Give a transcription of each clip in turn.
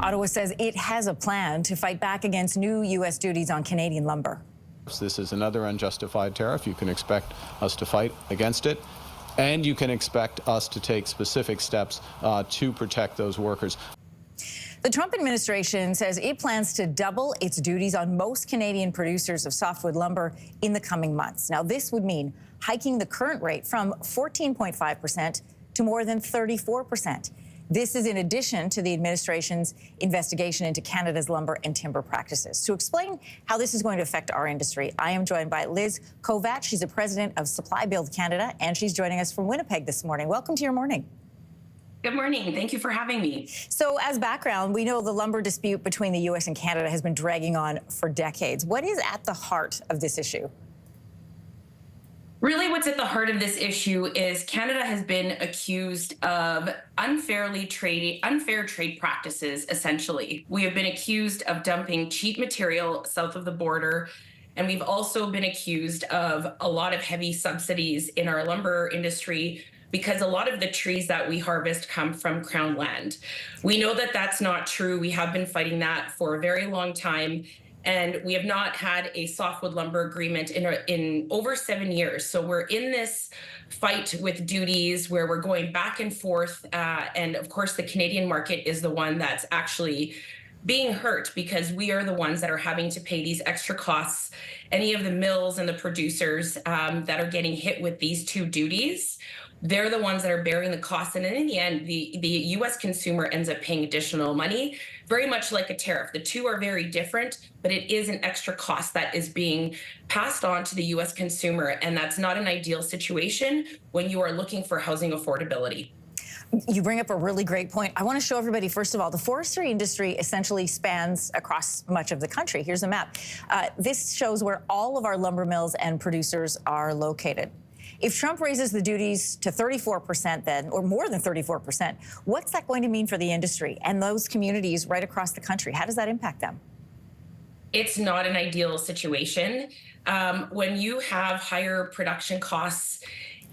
Ottawa says it has a plan to fight back against new U.S. duties on Canadian lumber. This is another unjustified tariff. You can expect us to fight against it, and you can expect us to take specific steps to protect those workers. The Trump administration says it plans to double its duties on most Canadian producers of softwood lumber in the coming months. Now, this would mean hiking the current rate from 14.5% to more than 34%. This is in addition to the administration's investigation into Canada's lumber and timber practices. To explain how this is going to affect our industry, I am joined by Liz Kovat. She's the president of Supply Build Canada, and she's joining us from Winnipeg this morning. Welcome to your morning. Good morning. Thank you for having me. So as background, we know the lumber dispute between the U.S. and Canada has been dragging on for decades. What is at the heart of this issue? Really, what's at the heart of this issue is Canada has been accused of unfair trade practices, essentially. We have been accused of dumping cheap material south of the border, and we've also been accused of a lot of heavy subsidies in our lumber industry because a lot of the trees that we harvest come from Crown land. We know that that's not true. We have been fighting that for a very long time. And we have not had a softwood lumber agreement in over 7 years. So we're in this fight with duties where we're going back and forth. And of course, the Canadian market is the one that's actually being hurt because we are the ones that are having to pay these extra costs. Any of the mills and the producers that are getting hit with these two duties, they're the ones that are bearing the costs. And in the end, the U.S. consumer ends up paying additional money, very much like a tariff. The two are very different, but it is an extra cost that is being passed on to the U.S. consumer. And that's not an ideal situation when you are looking for housing affordability. You bring up a really great point. I want to show everybody, first of all, the forestry industry essentially spans across much of the country. Here's a map. This shows where all of our lumber mills and producers are located. If Trump raises the duties to 34% then, or more than 34%, what's that going to mean for the industry and those communities right across the country? How does that impact them? It's not an ideal situation. When you have higher production costs,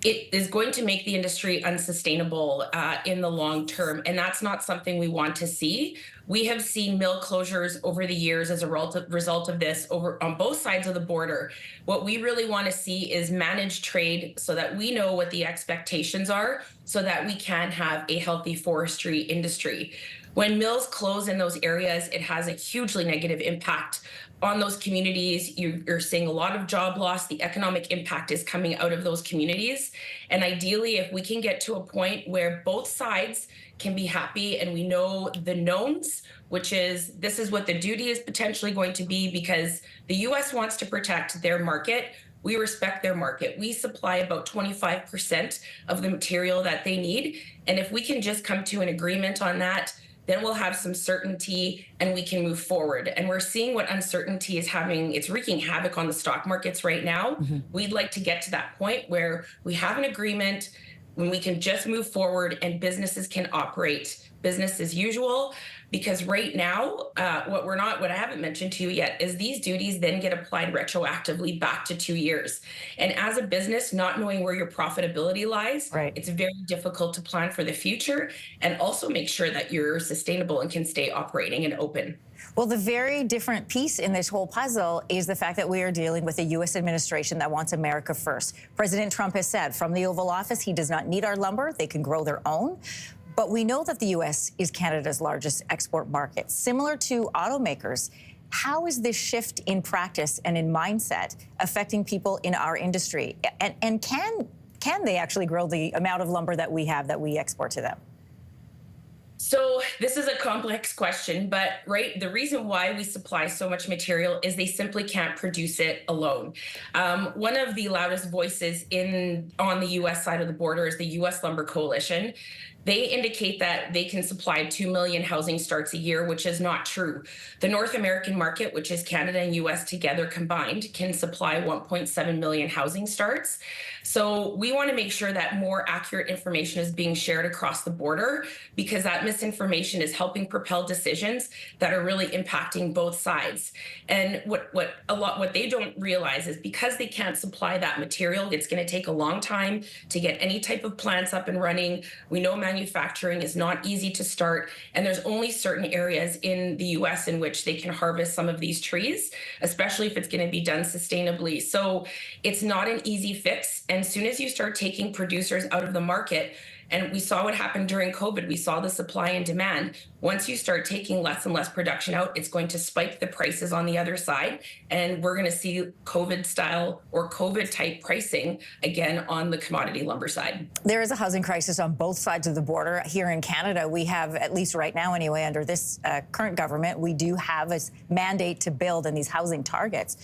it is going to make the industry unsustainable in the long term, and that's not something we want to see. We have seen mill closures over the years as a result of this on both sides of the border. What we really want to see is managed trade so that we know what the expectations are so that we can have a healthy forestry industry. When mills close in those areas, it has a hugely negative impact on those communities. You're seeing a lot of job loss. The economic impact is coming out of those communities. And ideally, if we can get to a point where both sides can be happy and we know the knowns, which is this is what the duty is potentially going to be because the U.S. wants to protect their market. We respect their market. We supply about 25% of the material that they need. And if we can just come to an agreement on that, then we'll have some certainty and we can move forward. And we're seeing what uncertainty is having. It's wreaking havoc on the stock markets right now. We'd like to get to that point where we have an agreement when we can just move forward and businesses can operate business as usual. Because right now, what I haven't mentioned to you yet is these duties then get applied retroactively back to 2 years. And as a business, not knowing where your profitability lies, It's very difficult to plan for the future and also make sure that you're sustainable and can stay operating and open. Well, the very different piece in this whole puzzle is the fact that we are dealing with a U.S. administration that wants America first. President Trump has said from the Oval Office he does not need our lumber. They can grow their own. But we know that the U.S. is Canada's largest export market. Similar to automakers, how is this shift in practice and in mindset affecting people in our industry? And can they actually grow the amount of lumber that we have that we export to them? So this is a complex question, but the reason why we supply so much material is they simply can't produce it alone. One of the loudest voices on the U.S. side of the border is the U.S. Lumber Coalition. They indicate that they can supply 2 million housing starts a year, which is not true. The North American market, which is Canada and US together combined, can supply 1.7 million housing starts. So we want to make sure that more accurate information is being shared across the border, because that misinformation is helping propel decisions that are really impacting both sides. And what they don't realize is because they can't supply that material, it's going to take a long time to get any type of plants up and running. We know manufacturing is not easy to start, and there's only certain areas in the US in which they can harvest some of these trees, especially if it's going to be done sustainably. So it's not an easy fix. And as soon as you start taking producers out of the market, and we saw what happened during COVID. We saw the supply and demand. Once you start taking less and less production out, it's going to spike the prices on the other side. And we're going to see COVID style or COVID type pricing again on the commodity lumber side. There is a housing crisis on both sides of the border. Here in Canada, we have, at least right now anyway, under this current government, we do have a mandate to build in these housing targets.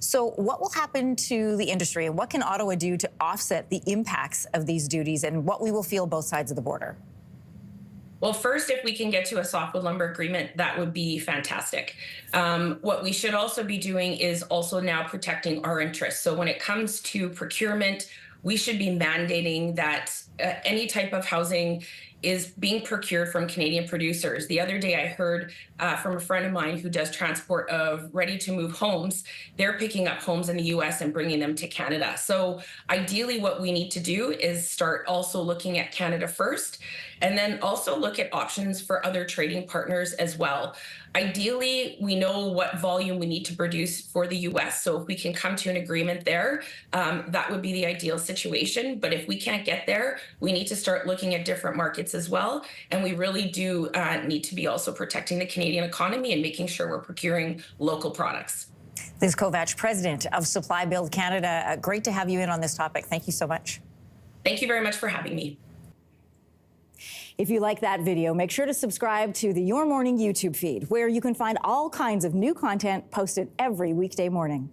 So what will happen to the industry, and what can Ottawa do to offset the impacts of these duties and what we will feel both sides of the border? Well, first, if we can get to a softwood lumber agreement, that would be fantastic. What we should also be doing is also now protecting our interests. So when it comes to procurement, we should be mandating that any type of housing is being procured from Canadian producers. The other day I heard from a friend of mine who does transport of ready-to-move homes. They're picking up homes in the US and bringing them to Canada. So ideally what we need to do is start also looking at Canada first, and then also look at options for other trading partners as well. Ideally, we know what volume we need to produce for the US. So if we can come to an agreement there, that would be the ideal situation. But if we can't get there, we need to start looking at different markets as well. And we really do need to be also protecting the Canadian economy and making sure we're procuring local products. Liz Kovach, president of Supply Build Canada. Great to have you in on this topic. Thank you so much. Thank you very much for having me. If you like that video, make sure to subscribe to the Your Morning YouTube feed, where you can find all kinds of new content posted every weekday morning.